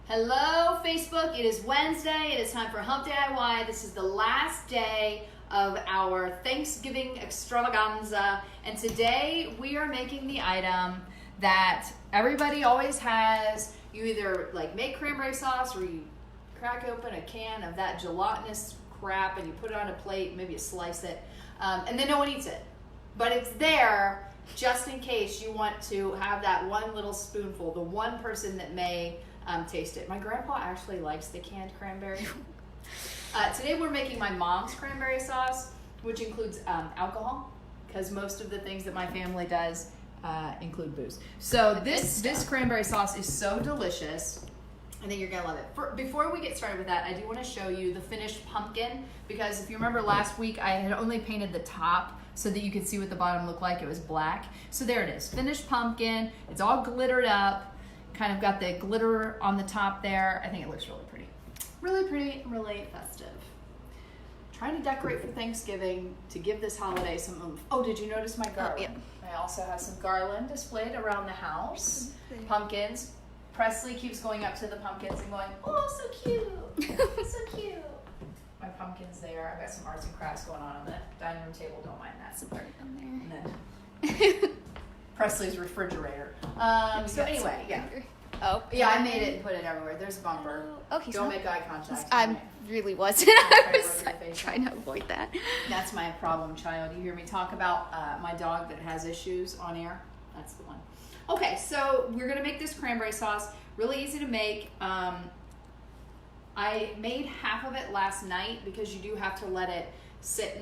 Hello, Facebook. It is Wednesday. It is time for Hump DIY. This is the last day of our Thanksgiving extravaganza. And today we are making the item that everybody always has. You either make cranberry sauce or you crack open a can of that gelatinous crap and you put it on a plate, maybe you slice it, and then no one eats it. But it's there just in case you want to have that one little spoonful, the one person that may taste it. My grandpa actually likes the canned cranberry. Today we're making my mom's cranberry sauce, which includes alcohol, because most of the things that my family does include booze. So this cranberry sauce is so delicious. I think you're gonna love it. Before we get started with that, I do want to show you the finished pumpkin, because if you remember last week, I had only painted the top so that you could see what the bottom looked like. It was black. So there it is, finished pumpkin. It's all glittered up. Kind of got the glitter on the top there. I think it looks really pretty. Really pretty, really festive. Trying to decorate for Thanksgiving to give this holiday some oomph. Oh, did you notice my garland? Yeah. I also have some garland displayed around the house. Pumpkins. Presley keeps going up to the pumpkins and going, oh, so cute. So cute. My pumpkin's there. I've got some arts and crafts going on the dining room table. Don't mind that. Some art on there. And then Presley's refrigerator. So anyway, yeah. Oh. Yeah, I made it and put it everywhere. There's a bumper. Okay. Don't make eye contact. I really wasn't. I was trying to avoid that. That's my problem child. You hear me talk about my dog that has issues on air? That's the one. Okay, so we're going to make this cranberry sauce. Really easy to make. I made half of it last night because you do have to let it sit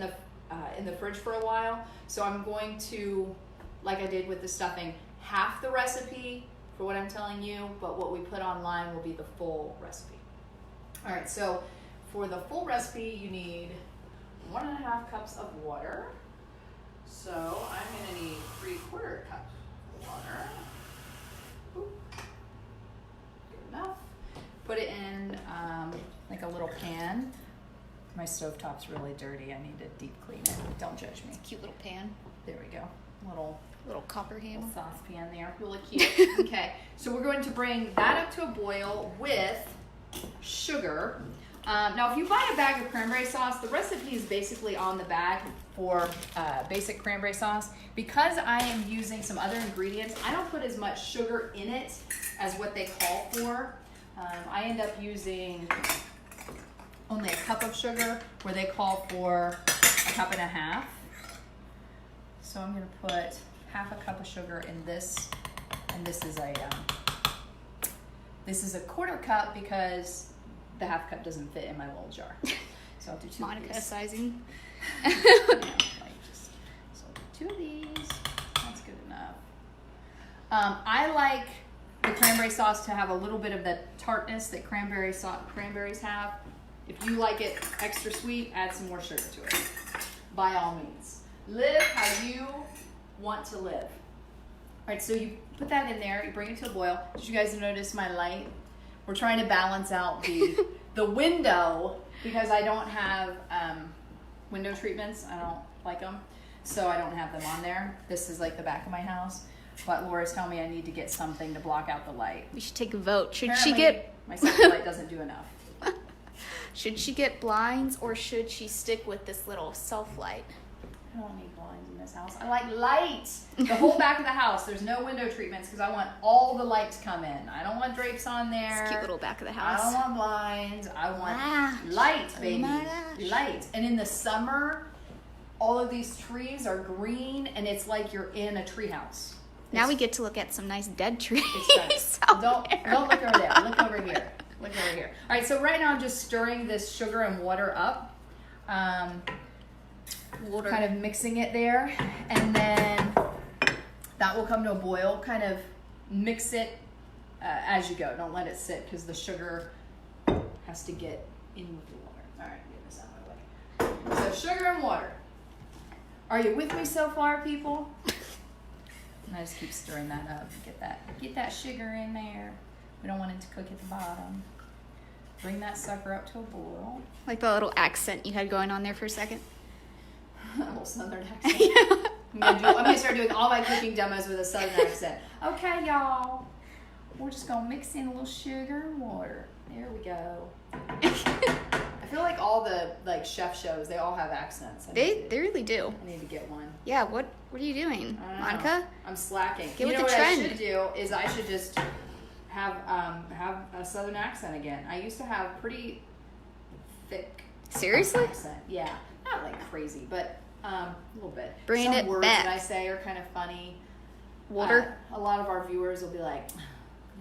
in the fridge for a while. So I'm going to, like I did with the stuffing, half the recipe for what I'm telling you, but what we put online will be the full recipe. All right, so for the full recipe, you need 1.5 cups of water. So I'm gonna need 3/4 cups of water. Oop. Good enough. Put it in like a little pan. My stovetop's really dirty. I need to deep clean it. Don't judge me. Cute little pan. There we go. Little copper handle. Saucepan there. Really cute. Okay, so we're going to bring that up to a boil with sugar. Now, if you buy a bag of cranberry sauce, the recipe is basically on the bag for basic cranberry sauce. Because I am using some other ingredients, I don't put as much sugar in it as what they call for. I end up using only a cup of sugar where they call for 1.5 cups. So I'm going to put 1/2 cup of sugar in this, and this is a 1/4 cup because the 1/2 cup doesn't fit in my little jar. So I'll do 2 Monica of these. sizing. So 2 of these. That's good enough. I like the cranberry sauce to have a little bit of the tartness that cranberries have. If you like it extra sweet, add some more sugar to it. By all means. Live how you want to live. All right, so you put that in there, you bring it to a boil. Did you guys notice my light? We're trying to balance out the window because I don't have window treatments. I don't like them, so I don't have them on there. This is like the back of my house, but Laura's telling me I need to get something to block out the light. We should take a vote. My second light doesn't do enough. Should she get blinds or should she stick with this little self light? I don't need blinds in this house. I like lights. The whole back of the house, there's no window treatments because I want all the light to come in. I don't want drapes on there. It's cute little back of the house. I don't want blinds. I want light, baby. Light. And in the summer, all of these trees are green and it's like you're in a tree house. Now we get to look at some nice dead trees. Don't look over there. Look over here. Look over here. All right, so right now I'm just stirring this sugar and water up. Kind of mixing it there, and then that will come to a boil. Kind of mix it as you go. Don't let it sit because the sugar has to get in with the water. All right, get this out of my way. So sugar and water. Are you with me so far, people? And I just keep stirring that up. Get that sugar in there. We don't want it to cook at the bottom. Bring that sucker up to a boil. Like the little accent you had going on there for a second. A little southern accent. I'm gonna start doing all my cooking demos with a southern accent. Okay, y'all. we're just gonna mix in a little sugar and water. There we go. I feel like all the like chef shows, they all have accents. They really do. I need to get one. Yeah, what are you doing, I don't know. Monica? I'm slacking. Get with the what trend. I should do is I should just have a southern accent again. I used to have pretty thick Seriously? accent. Yeah, not like crazy, but a little bit. Bring Some it words back. that I say are kind of funny. Water? A lot of our viewers will be like,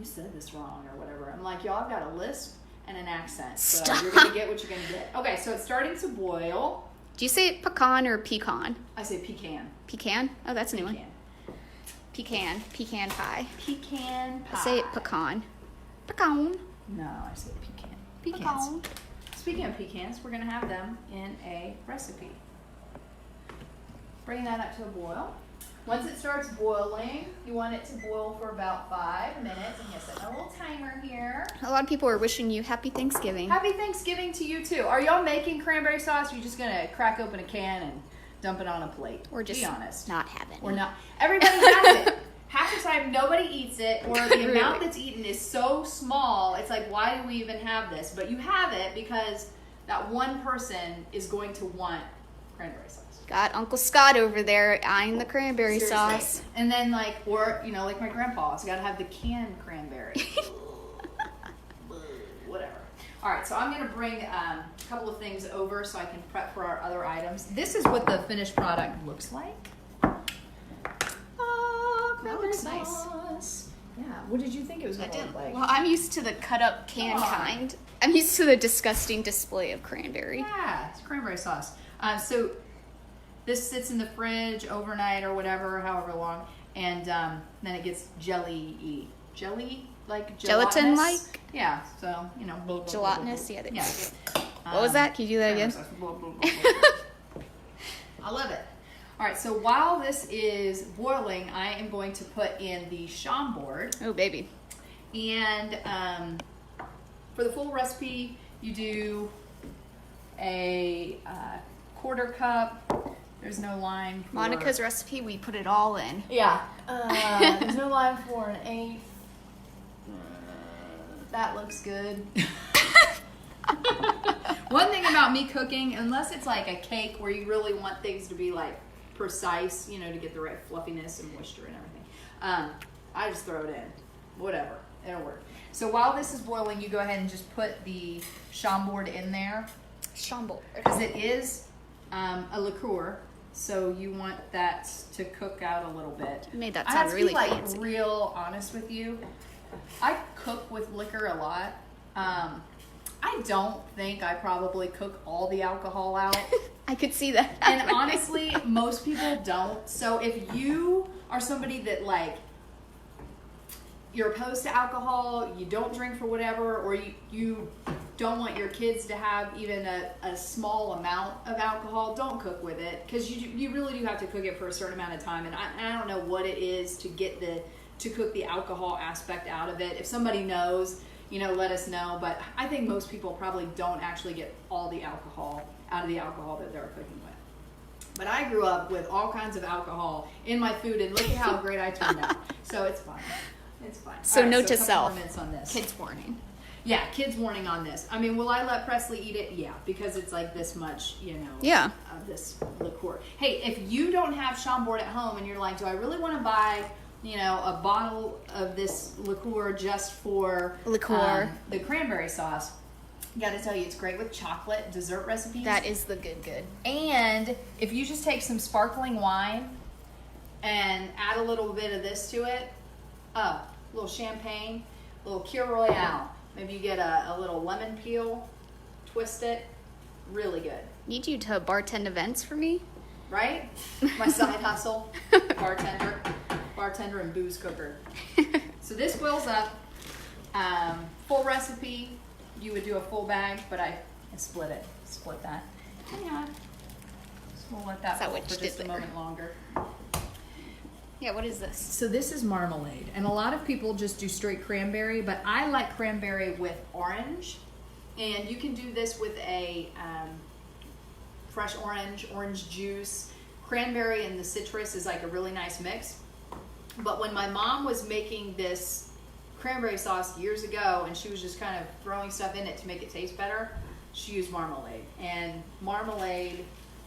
"You said this wrong" or whatever. I'm like, y'all, I've got a lisp and an accent, so Stop. you're gonna get what you're gonna get. Okay, so it's starting to boil. Do you say pecan or pecan? I say pecan. Pecan? Oh, that's a new one. Pecan. Pecan pie. Pecan pie. I say it pecan. Pecan. No, I say pecan. Pecans. Speaking of pecans, we're going to have them in a recipe. Bring that up to a boil. Once it starts boiling, you want it to boil for about 5 minutes. I'm going to set a little timer here. A lot of people are wishing you happy Thanksgiving. Happy Thanksgiving to you too. Are y'all making cranberry sauce? Or are you just going to crack open a can and dump it on a plate? Or just be honest. not have it. Or not. Everybody has it. Half the time, nobody eats it, or the Really? amount that's eaten is so small. It's like, why do we even have this? But you have it because that one person is going to want cranberry sauce. Got Uncle Scott over there eyeing the cranberry Seriously. sauce. And then, like, or, you know, like my grandpa, it's got to have the canned cranberry. Whatever. All right, so I'm going to bring a couple of things over so I can prep for our other items. This is what the finished product looks like. That looks nice. Sauce. Yeah. What did you think it was going to look like? Well, I'm used to the cut up can Come on. kind. I'm used to the disgusting display of cranberry. Yeah, it's cranberry sauce. So this sits in the fridge overnight or whatever, however long, and then it gets jelly-y. Jelly, like gelatinous? Gelatin-like? Yeah, so, you know. Blah, blah, Gelatinous? blah, blah, Yeah. blah. Yeah. What was that? Can you do that again? Sauce, blah, blah, blah, blah. I love it. All right, so while this is boiling, I am going to put in the Chambord. Oh, baby. And for the full recipe, you do a quarter cup. There's no line for... Monica's recipe, we put it all in. Yeah. There's no line for an eighth. That looks good. One thing about me cooking, unless it's like a cake where you really want things to be like precise, you know, to get the right fluffiness and moisture and everything, I just throw it in. Whatever. It'll work. So while this is boiling, you go ahead and just put the Chambord in there. Chambord. Because it is a liqueur, so you want that to cook out a little bit. You made that I have sound to really be like fancy. real honest with you. I cook with liquor a lot. I don't think I probably cook all the alcohol out. I could see that. And honestly, most people don't. So if you are somebody that like, you're opposed to alcohol, you don't drink for whatever, or you don't want your kids to have even a small amount of alcohol, don't cook with it, because you really do have to cook it for a certain amount of time. And I don't know what it is to get to cook the alcohol aspect out of it. If somebody knows, you know, let us know. But I think most people probably don't actually get all the alcohol out of the alcohol that they're cooking with. But I grew up with all kinds of alcohol in my food, and look at how great I turned out. So it's fine. It's fine. So All right, note to a couple self. more minutes on this. Kids warning. Yeah, kids warning on this. I mean, will I let Presley eat it? Yeah, because it's like this much, you know, Yeah. of this liqueur. Hey, if you don't have Chambord at home and you're like, do I really want to buy, you know, a bottle of this liqueur just for Liqueur. the cranberry sauce, got to tell you, it's great with chocolate dessert recipes. That is the good. And if you just take some sparkling wine and add a little bit of this to it, a little champagne, a little Cure Royale. Maybe you get a little lemon peel, twist it. Really good. Need you to bartend events for me? Right? My side hustle. Bartender and booze cooker. So this boils up. Full recipe, you would do a full bag, but I split it. Split that. Hang on. So we'll let that Is that boil what for you just did a there? moment longer. Yeah, what is this? So this is marmalade, and a lot of people just do straight cranberry, but I like cranberry with orange, and you can do this with a fresh orange juice. Cranberry and the citrus is like a really nice mix. But when my mom was making this cranberry sauce years ago, and she was just kind of throwing stuff in it to make it taste better. She used marmalade, and marmalade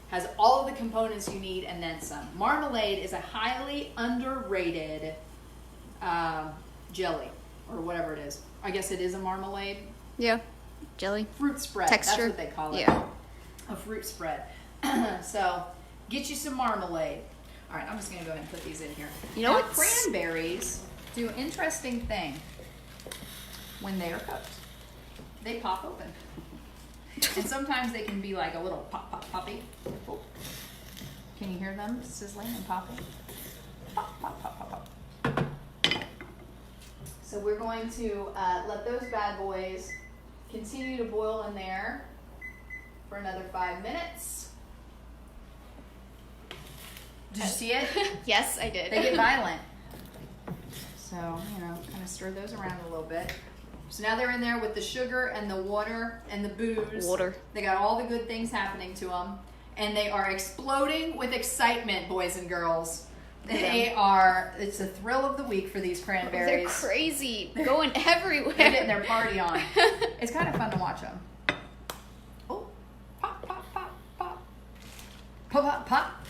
has all of the components you need and then some. Marmalade is a highly underrated jelly, or whatever it is. I guess it is a marmalade. Yeah, jelly. Fruit spread. Texture. That's what they call it. Yeah. A fruit spread. So get you some marmalade. All right, I'm just gonna go ahead and put these in here. You know now, what? Cranberries do an interesting thing when they are cooked. They pop open. And sometimes they can be like a little poppy. Oh. Can you hear them sizzling and popping? Pop, pop, pop, pop, pop. So we're going to let those bad boys continue to boil in there for another 5 minutes. Did you see it? Yes, I did. They get violent. So, kind of stir those around a little bit. So now they're in there with the sugar and the water and the booze. Water. They got all the good things happening to them. And they are exploding with excitement, boys and girls. They are, it's a thrill of the week for these cranberries. They're crazy, going everywhere. They're getting their party on. It's kind of fun to watch them. Oh, pop, pop, pop, pop. Pop, pop, pop.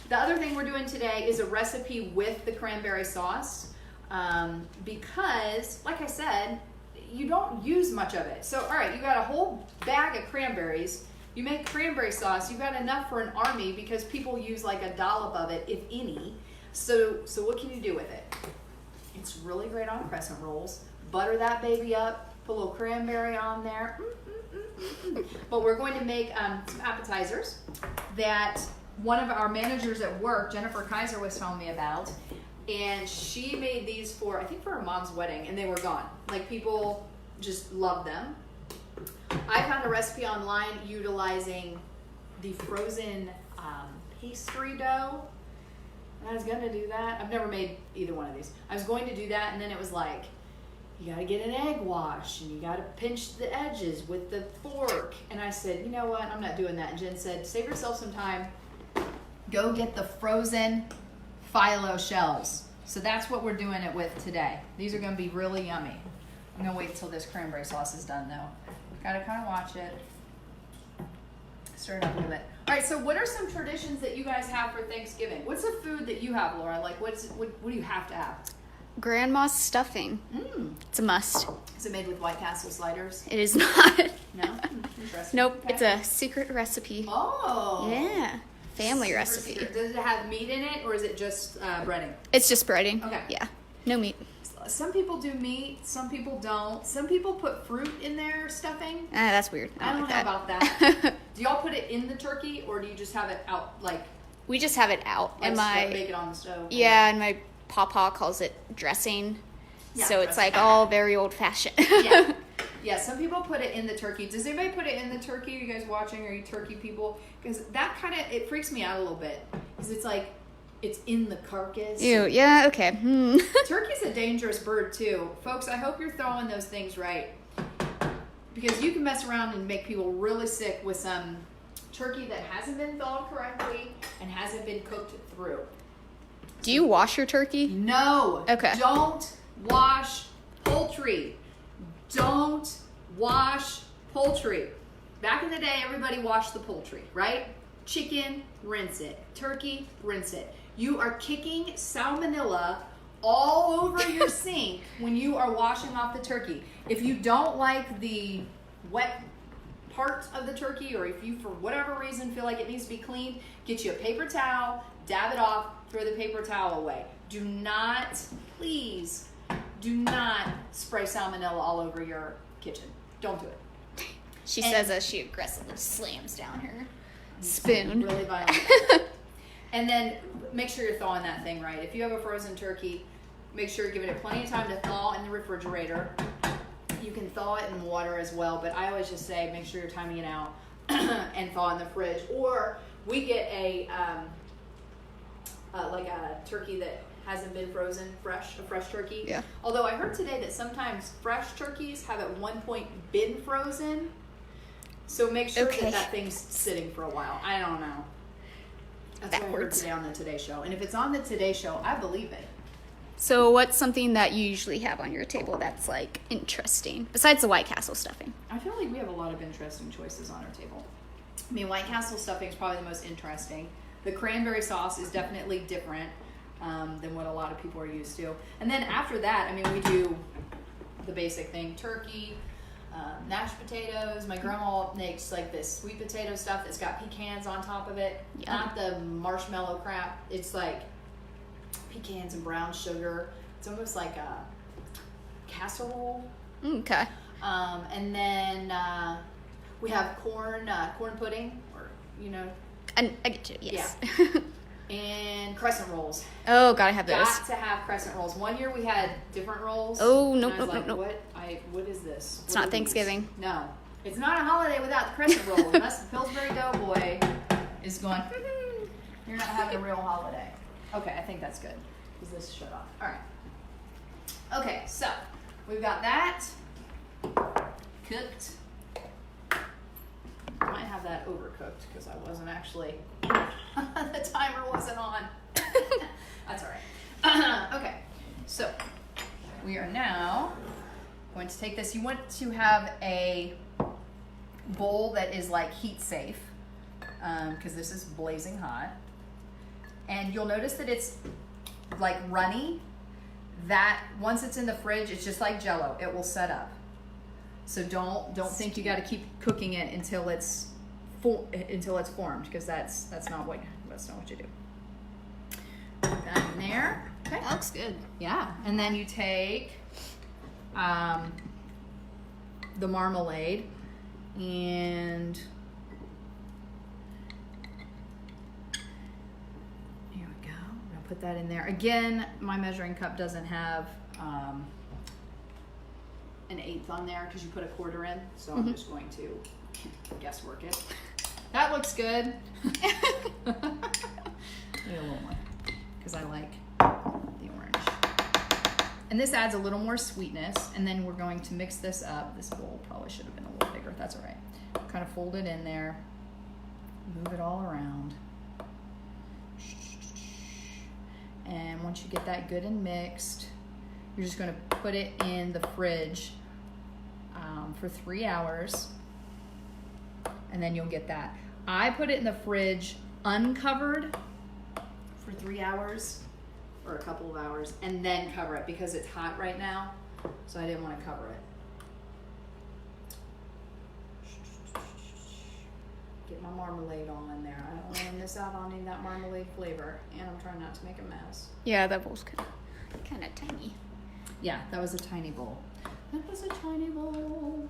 The other thing we're doing today is a recipe with the cranberry sauce. Because, like I said, you don't use much of it. So, all right, you got a whole bag of cranberries. You make cranberry sauce. You got enough for an army because people use like a dollop of it, if any. So what can you do with it? It's really great on crescent rolls. Butter that baby up. Put a little cranberry on there. But we're going to make some appetizers that one of our managers at work, Jennifer Kaiser, was telling me about. And she made these for, I think for her mom's wedding, and they were gone. Like, people just loved them. I found a recipe online utilizing the frozen pastry dough. And I was going to do that. I've never made either one of these. I was going to do that, and then it was like, you got to get an egg wash, and you got to pinch the edges with the fork. And I said, you know what? I'm not doing that. And Jen said, save yourself some time. Go get the frozen phyllo shells. So that's what we're doing it with today. These are going to be really yummy. I'm going to wait until this cranberry sauce is done, though. Got to kind of watch it. Stir it up a little bit. All right, so what are some traditions that you guys have for Thanksgiving? What's a food that you have, Laura? Like, what do you have to have? Grandma's stuffing. It's a must. Is it made with White Castle sliders? It is not. No? Interesting. Nope, Okay. it's a secret recipe. Oh. Yeah, family Super recipe. secret. Does it have meat in it, or is it just breading? It's just breading. Okay. Yeah, no meat. Some people do meat, some people don't. Some people put fruit in their stuffing. That's weird. I don't like know that. about that. Do y'all put it in the turkey, or do you just have it out, like We just have it out. And make it on the stove? yeah, and my papa calls it dressing. Yeah, So it's dressing. like all very old fashioned. Yeah. Yeah, some people put it in the turkey. Does anybody put it in the turkey? Are you guys watching? Are you turkey people? Because that kind of, it freaks me out a little bit. Because it's like, it's in the carcass. Ew, yeah, okay. Turkey's a dangerous bird too. Folks, I hope you're throwing those things right. Because you can mess around and make people really sick with some turkey that hasn't been thawed correctly and hasn't been cooked through. Do you wash your turkey? No. Okay. Don't wash poultry. Don't wash poultry. Back in the day, everybody washed the poultry, right? Chicken, rinse it. Turkey, rinse it. You are kicking salmonella all over your sink when you are washing off the turkey. If you don't like the wet part of the turkey, or if you, for whatever reason, feel like it needs to be cleaned, get you a paper towel, dab it off, throw the paper towel away. Do not, please, do not spray salmonella all over your kitchen. Don't do it. She says as she aggressively slams down her spoon. Really violent. And then make sure you're thawing that thing right. If you have a frozen turkey, make sure you're giving it plenty of time to thaw in the refrigerator. You can thaw it in water as well, but I always just say make sure you're timing it out and thaw in the fridge. Or we get a like a turkey that hasn't been frozen, a fresh turkey. Yeah. Although I heard today that sometimes fresh turkeys have at one point been frozen. So make sure that thing's sitting for a while. I don't know. That's what I heard today on the Today Show. And if it's on the Today Show, I believe it. So what's something that you usually have on your table that's like interesting besides the White Castle stuffing? I feel like we have a lot of interesting choices on our table. I mean, White Castle stuffing is probably the most interesting. The cranberry sauce is definitely different than what a lot of people are used to. And then after that, I mean, we do the basic thing: turkey, mashed potatoes. My grandma makes like this sweet potato stuff that's got pecans on top of it. Yeah. Not the marshmallow crap. It's like pecans and brown sugar. It's almost like a casserole. Okay. And then we have corn pudding, or And I get you. Yes. Yeah. And crescent rolls. Oh, gotta have those. Got to have crescent rolls. One year we had different rolls. Oh, and nope, I was nope, like, nope, what is this? It's What not are these? Thanksgiving. No, it's not a holiday without the crescent roll. Unless the Pillsbury Doughboy is going, you're not having a real holiday. Okay, I think that's good. Is this shut off? All right. Okay, so we've got that cooked. I might have that overcooked because I wasn't actually, the timer wasn't on. That's all right. Okay, so we are now going to take this. You want to have a bowl that is like heat safe because this is blazing hot. And you'll notice that it's like runny. That once it's in the fridge, it's just like Jell-O. It will set up. So don't think you got to keep cooking it until it's formed, because that's not what you do. Put that in there. Okay. That looks good. Yeah, and then you take the marmalade and here we go. I'm gonna put that in there. Again, my measuring cup doesn't have an eighth on there because you put a quarter in, so I'm just going to guesswork it. That looks good. Need a little more because I like the orange. And this adds a little more sweetness, and then we're going to mix this up. This bowl probably should have been a little bigger. That's all right. Kind of fold it in there, move it all around. And once you get that good and mixed, you're just going to put it in the fridge for 3 hours, and then you'll get that. I put it in the fridge uncovered for 3 hours or a couple of hours, and then cover it because it's hot right now, so I didn't want to cover it. Get my marmalade all in there. I don't want to miss out on any of that marmalade flavor, and I'm trying not to make a mess. Yeah, that bowl's kind of tiny. Yeah, that was a tiny bowl. That was a tiny bowl.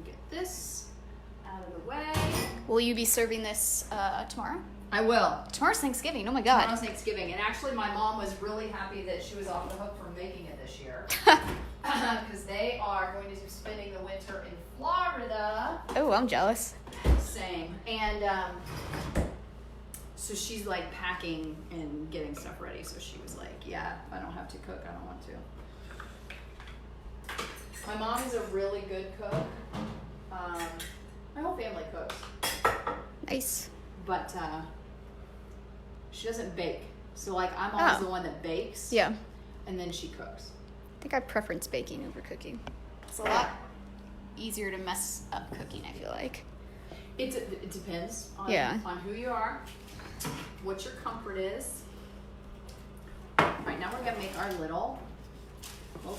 Get this out of the way. Will you be serving this tomorrow? I will. Tomorrow's Thanksgiving. Oh my God. Tomorrow's Thanksgiving, and actually my mom was really happy that she was off the hook from making it this year. Because they are going to be spending the winter in Florida. Oh, I'm jealous. Same. And so she's like packing and getting stuff ready. So she was like, yeah, if I don't have to cook, I don't want to. My mom is a really good cook. My whole family cooks. Nice. But she doesn't bake. So like I'm always the one that bakes. Yeah. And then she cooks. I think I preference baking over cooking. It's a lot easier to mess up cooking, I feel like. It depends on who you are, what your comfort is. All right, now we're gonna make our little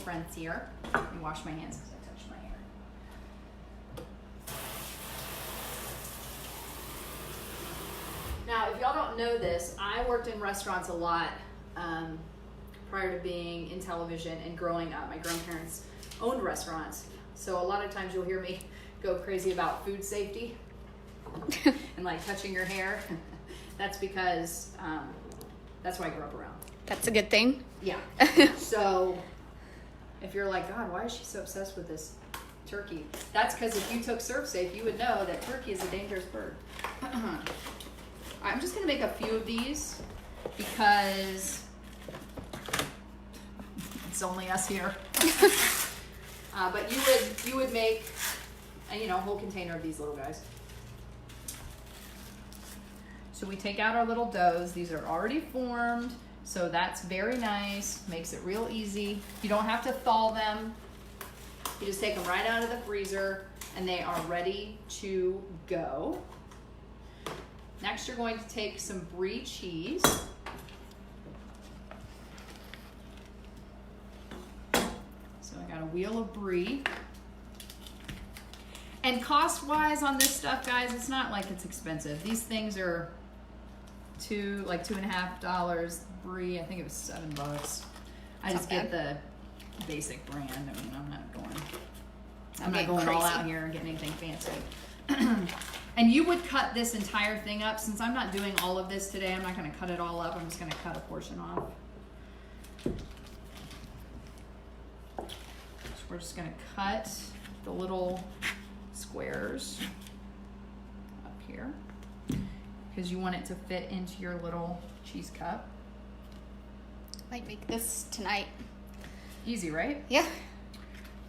friends here. Let me wash my hands because I touched my hair. Now, if y'all don't know this, I worked in restaurants a lot prior to being in television and growing up. My grandparents owned restaurants, so a lot of times you'll hear me go crazy about food safety and like touching your hair. That's because that's what I grew up around. That's a good thing. Yeah. So if you're like, God, why is she so obsessed with this turkey? That's because if you took ServSafe, you would know that turkey is a dangerous bird. I'm just gonna make a few of these because it's only us here. But you would make you know, a whole container of these little guys. So we take out our little doughs. These are already formed, so that's very nice. Makes it real easy. You don't have to thaw them. You just take them right out of the freezer, and they are ready to go. Next, you're going to take some brie cheese. So I got a wheel of brie. And cost-wise on this stuff, guys, it's not like it's expensive. These things are $2.50. Brie, I think it was $7. I just get the basic brand. I mean, I'm not going all out here and getting anything fancy. And you would cut this entire thing up. Since I'm not doing all of this today, I'm not going to cut it all up. I'm just going to cut a portion off. So we're just going to cut the little squares up here because you want it to fit into your little cheese cup. Might make this tonight. Easy, right? Yeah.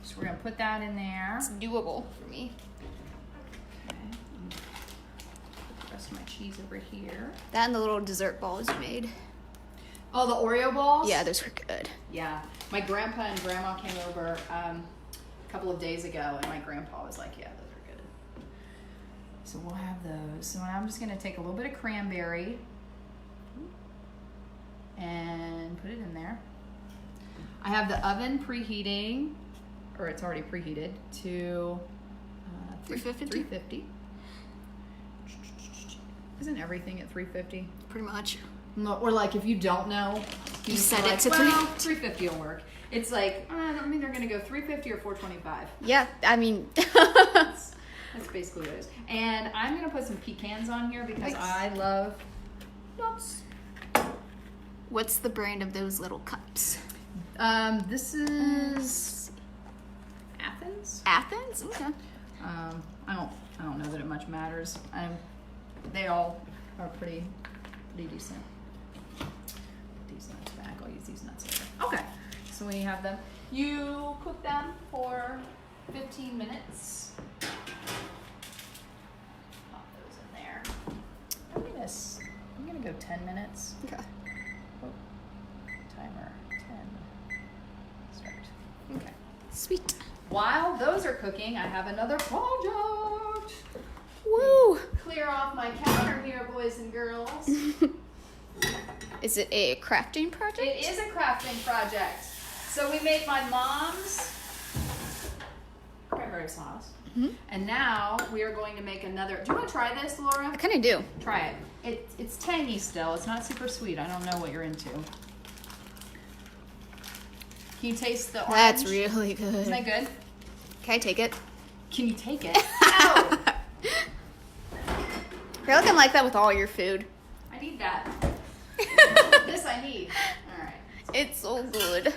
So we're going to put that in there. It's doable for me. Okay. Put the rest of my cheese over here. That and the little dessert balls you made. Oh, the Oreo balls? Yeah, those were good. Yeah. My grandpa and grandma came over a couple of days ago, and my grandpa was like, yeah, those are good. So we'll have those. So I'm just going to take a little bit of cranberry and put it in there. I have the oven preheating, or it's already preheated, to 350. Isn't everything at 350? Pretty much. Or like if you don't know, You set it like, to well, 350 will work. It's like, I mean, they're going to go 350 or 425. Yeah, I mean. That's basically what it is. And I'm going to put some pecans on here because Nice. I love nuts. What's the brand of those little cups? This is Athens. Athens? Okay. I don't know that it much matters. They all are pretty decent. These nuts back. I'll use these nuts later. Okay, so we have them. You cook them for 15 minutes. Pop those in there. I'm gonna go 10 minutes. Okay. Oh, timer 10. Start. Okay. Sweet. While those are cooking, I have another project. Woo! Clear off my counter here, boys and girls. Is it a crafting project? It is a crafting project. So we made my mom's cranberry sauce. Mm-hmm. And now we are going to make another. Do you want to try this, Laura? I kind of do. Try it. It's tangy still. It's not super sweet. I don't know what you're into. Can you taste the orange? That's really good. Isn't that good? Can I take it? Can you take it? No! I feel like I'm like that with all your food. I need that. This I need. All right. It's so good.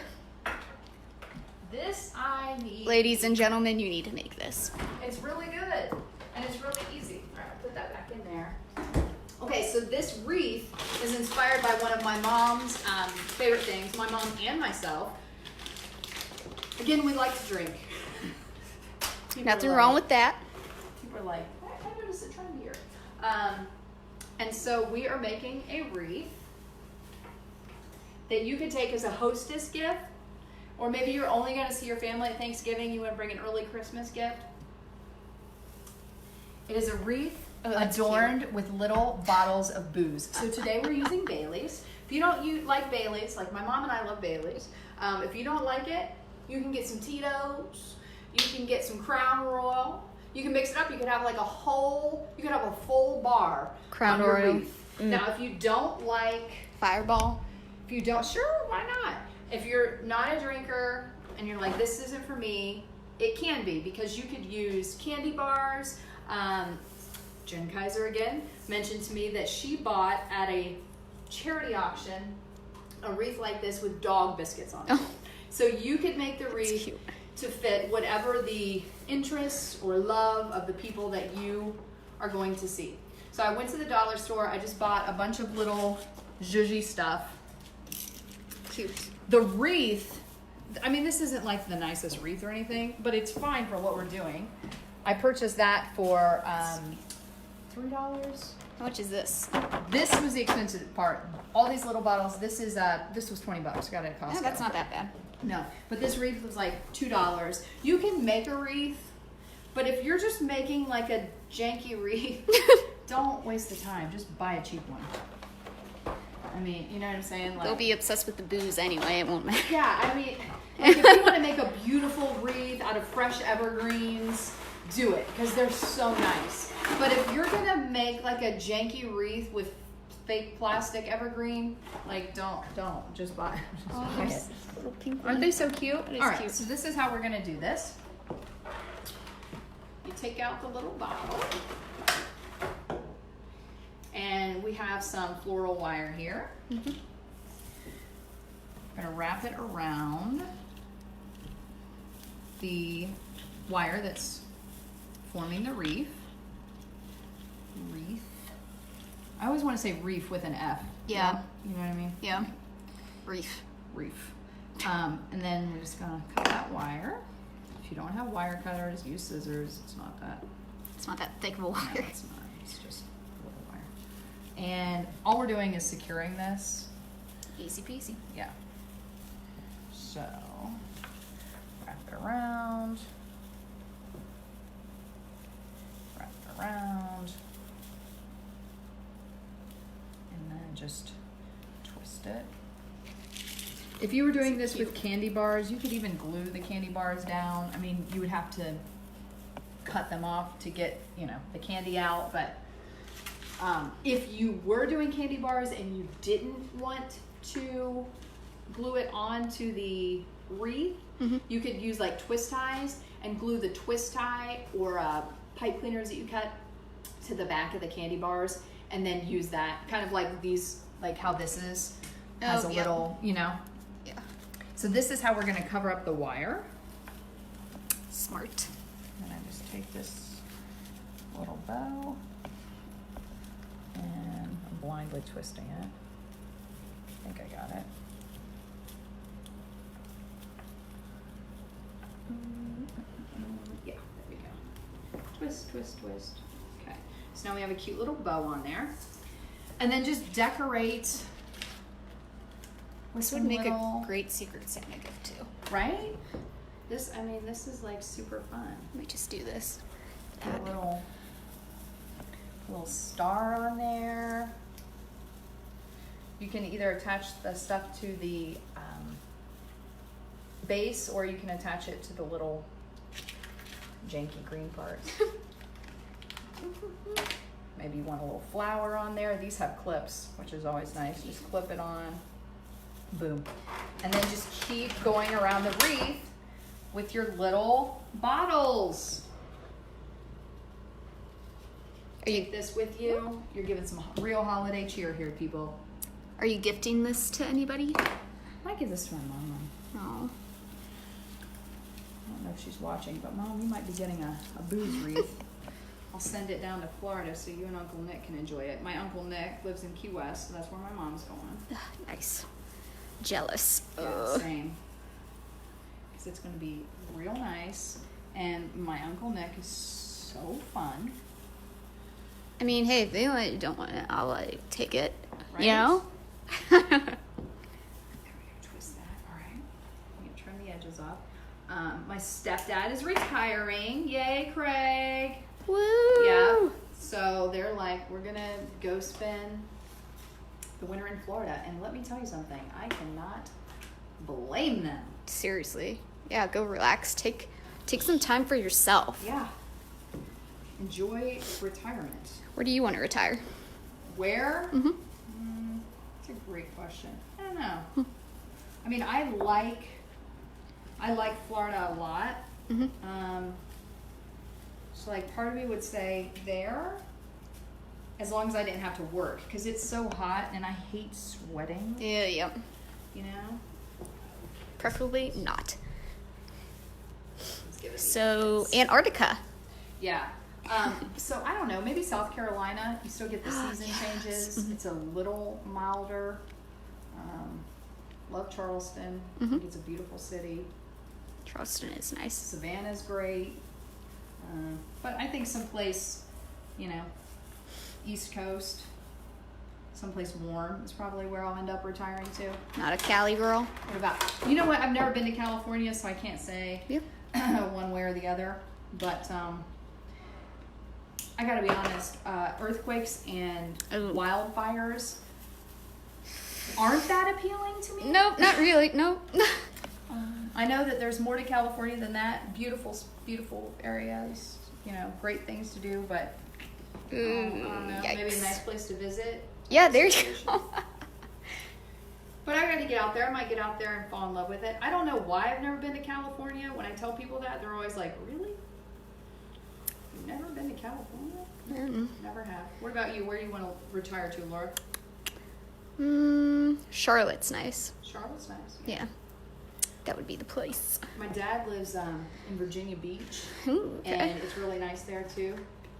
This I need. Ladies and gentlemen, you need to make this. It's really good. And it's really easy. All right, put that back in there. Okay, so this wreath is inspired by one of my mom's favorite things, my mom and myself. Again, we like to drink. Nothing wrong with that. People are like, I noticed a trend here. And so we are making a wreath that you could take as a hostess gift, or maybe you're only going to see your family at Thanksgiving, you want to bring an early Christmas gift. It is a wreath adorned with little bottles of booze. So today we're using Bailey's. If you don't like Bailey's, like my mom and I love Bailey's, if you don't like it, you can get some Tito's, you can get some Crown Royal. You can mix it up. You could have like a full bar. Crown on your Royal. wreath. Now, if you don't like, Fireball. sure, why not? If you're not a drinker and you're like, this isn't for me, it can be, because you could use candy bars. Jen Kaiser again mentioned to me that she bought at a charity auction a wreath like this with dog biscuits on it. Oh. So you could make the wreath to fit whatever the interests or love of the people that you are going to see. So I went to the dollar store. I just bought a bunch of little zhuzhy stuff. Cute. The wreath, I mean, this isn't like the nicest wreath or anything, but it's fine for what we're doing. I purchased that for $3. How much is this? This was the expensive part. All these little bottles. This was $20. Got it at Costco. No, that's not that bad. No, but this wreath was like $2. You can make a wreath, but if you're just making like a janky wreath, don't waste the time. Just buy a cheap one. I mean, you know what I'm saying? Like, They'll be obsessed with the booze anyway. It won't matter. yeah, I mean, like if you want to make a beautiful wreath out of fresh evergreens, do it because they're so nice. But if you're gonna make like a janky wreath with fake plastic evergreen, like don't just buy it. Just buy it. There's a little pink one. Aren't they so cute? That is All right, cute. so this is how we're gonna do this. You take out the little bottle, and we have some floral wire here. Mm-hmm. I'm gonna wrap it around the wire that's forming the wreath. Wreath. I always want to say reef with an F. Yeah. You know what I mean? Yeah. Reef. Reef. And then we're just gonna cut that wire. If you don't have wire cutters, use scissors. It's not that. It's not that thick of a No, wire. it's not. It's just a little wire. And all we're doing is securing this. Easy peasy. Yeah. So wrap it around. Wrap it around. And then just twist it. If you were doing this with candy bars, you could even glue the candy bars down. I mean, you would have to cut them off to get, the candy out. But if you were doing candy bars and you didn't want to glue it onto the wreath, you could use like twist ties and glue the twist tie or pipe cleaners that you cut to the back of the candy bars, and then use that kind of like these, like how this is, has a little, Yeah. So this is how we're going to cover up the wire. Smart. And I just take this little bow and I'm blindly twisting it. I think I got it. Yeah, there we go. Twist, twist, twist. Okay, so now we have a cute little bow on there. And then just decorate with This would some make little, a great Secret Santa gift too. right? This is like super fun. Let me just do this. Put a little star on there. You can either attach the stuff to the base, or you can attach it to the little janky green parts. Maybe you want a little flower on there. These have clips, which is always nice. Just clip it on. Boom. And then just keep going around the wreath with your little bottles. Take this with you. You're giving some real holiday cheer here, people. Are you gifting this to anybody? I might give this to my mom. Oh. I don't know if she's watching, but Mom, you might be getting a booze wreath. I'll send it down to Florida so you and Uncle Nick can enjoy it. My Uncle Nick lives in Key West, so that's where my mom's going. Nice. Jealous. Yeah, same. Because it's going to be real nice, and my Uncle Nick is so fun. I mean, hey, if they don't want it, I'll take it. Right? You know? There we go. Twist that. All right. I'm going to trim the edges off. My stepdad is retiring. Yay, Craig. Woo! Yeah. So they're like, we're going to go spend the winter in Florida. And let me tell you something. I cannot blame them. Seriously. Yeah, go relax. Take some time for yourself. Yeah. Enjoy retirement. Where do you want to retire? Where? Mm-hmm. That's a great question. I don't know. I mean, I like Florida a lot. Mm-hmm. So like part of me would say there, as long as I didn't have to work, because it's so hot and I hate sweating. Yeah, yep. You know. Preferably not. Let's give it So, Antarctica. Yeah. So I don't know, maybe South Carolina, you still get the season Yes. changes. Mhm. It's a little milder. Love Charleston. I Mhm. think it's a beautiful city. Charleston is nice. Savannah's great. But I think someplace, you know, East Coast, someplace warm is probably where I'll end up retiring to. Not a Cali girl. What about, you know what, I've never been to California, so I can't say one way or the other. But I gotta be honest, earthquakes and wildfires aren't that appealing to me. Nope, not really. Nope. I know that there's more to California than that. Beautiful, beautiful areas, you know, great things to do, but I don't know, maybe a nice place to visit. Yeah, there you go. But I got to get out there. I might get out there and fall in love with it. I don't know why I've never been to California. When I tell people that, they're always like, really? You've never been to California? Never have. What about you? Where do you want to retire to, Laura? Charlotte's nice. Charlotte's nice. Yeah. That would be the place. My dad lives in Virginia Beach, Ooh, okay. and it's really nice there too.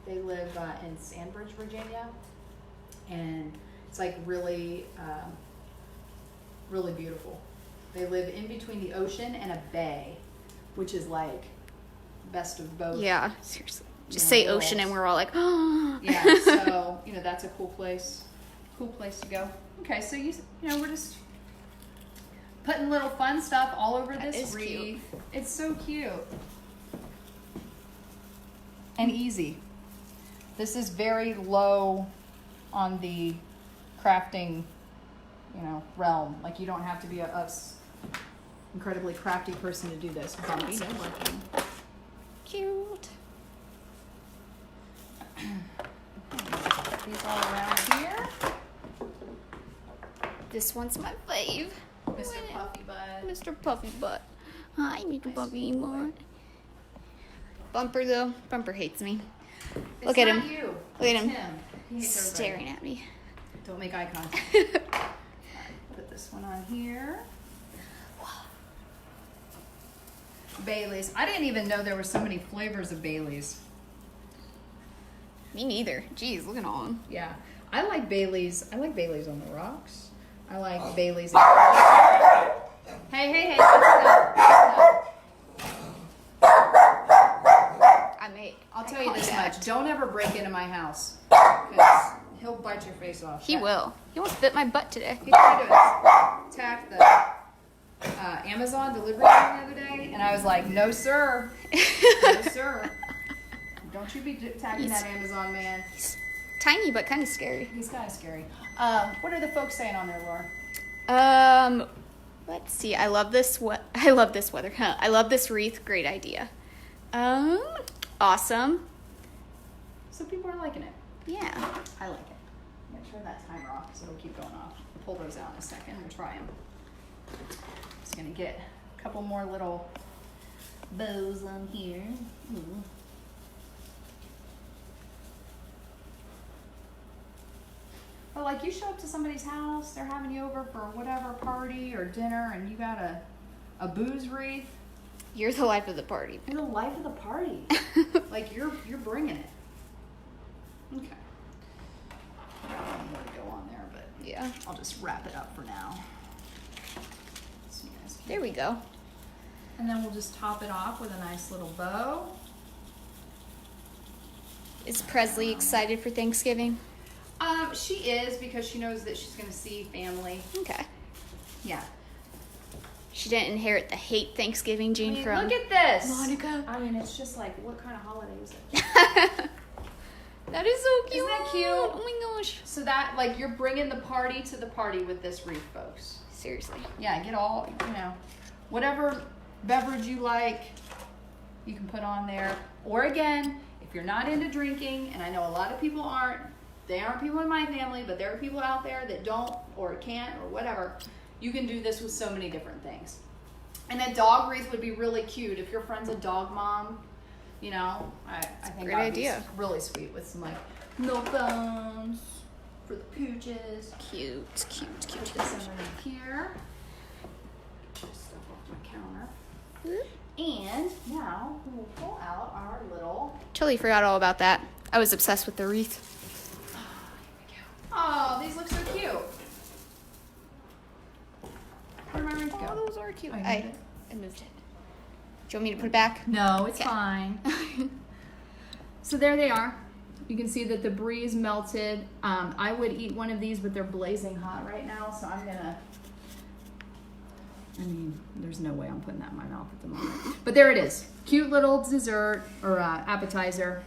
They live in Sandbridge, Virginia, and it's like really, really beautiful. They live in between the ocean and a bay, which is like best of both. Yeah, seriously. Just say worlds. Ocean and we're all like, oh. Yeah, so, you know, that's a cool place to go. Okay, so you know, we're just putting little fun stuff all over this wreath. Cute. It's so cute. And easy. This is very low on the crafting, you know, realm. Like, you don't have to be a incredibly crafty person to do this. Bumpy. Cute. Put these all around here. This one's my fave. Mr. Puffy Butt. Mr. Puffy Butt. Hi, Mr. Puffy Butt. Bumper, though. Bumper hates me. Look at him. You. Look at him. He hates Staring at me. Don't make eye contact. All right, put this one on here. Bailey's. I didn't even know there were so many flavors of Bailey's. Me neither. Jeez, look at all of them. Yeah. I like Bailey's. I like Bailey's on the rocks. I like Bailey's. Hey. I'll tell you this much. Don't ever break into my house. Because he'll bite your face off. He will. He almost bit my butt today. He tried to attack the Amazon delivery man the other day, and I was like, no, sir. No, sir. Don't you be attacking that Amazon man. He's tiny, but kind of scary. He's kind of scary. What are the folks saying on there, Laura? Let's see. I love this I love this weather. I love this wreath. Great idea. Awesome. So people are liking it. Yeah. I like it. Make sure that timer off so it'll keep going off. We'll pull those out in a second. We'll try them. Just gonna get a couple more little bows on here. Ooh. But like, you show up to somebody's house, they're having you over for whatever party or dinner, and you got a booze wreath. You're the life of the party. You're the life of the party. Like, you're bringing it. Okay. I don't know more to go on there, but Yeah. I'll just wrap it up for now. So you guys can- There we go. And then we'll just top it off with a nice little bow. Is Presley excited for Thanksgiving? She is, because she knows that she's gonna see family. Okay. Yeah. She didn't inherit the hate Thanksgiving gene from look at this. Monica. I mean, it's just like, what kind of holiday is it? That is so cute. Isn't that cute? Oh my gosh. So that, like, you're bringing the party to the party with this wreath, folks. Seriously. Yeah, get all, you know, whatever beverage you like, you can put on there. Or again, if you're not into drinking, and I know a lot of people aren't, they aren't people in my family, but there are people out there that don't or can't or whatever, you can do this with so many different things. And a dog wreath would be really cute. If your friend's a dog mom, you know, I think great that'd idea. be really sweet with some, like, milk bones for the pooches. Cute. Put this underneath here. Just stuff off my counter. And now we will pull out our little... Totally forgot all about that. I was obsessed with the wreath. Oh, these look so cute. Where did my wreath Oh, go? those are cute. Oh, you I moved it? moved it. Do you want me to put it back? No, it's Okay. fine. So there they are. You can see that the brie melted. I would eat one of these, but they're blazing hot right now, so I'm gonna, there's no way I'm putting that in my mouth at the moment. But there it is. Cute little dessert or appetizer,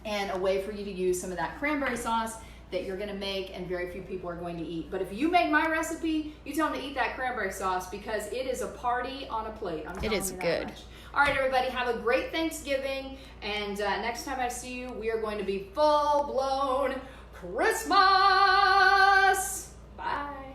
and a way for you to use some of that cranberry sauce that you're gonna make and very few people are going to eat. But if you make my recipe, you tell them to eat that cranberry sauce because it is a party on a plate. I'm telling you that good. much. All right, everybody, have a great Thanksgiving. And next time I see you, we are going to be full-blown Christmas. Bye.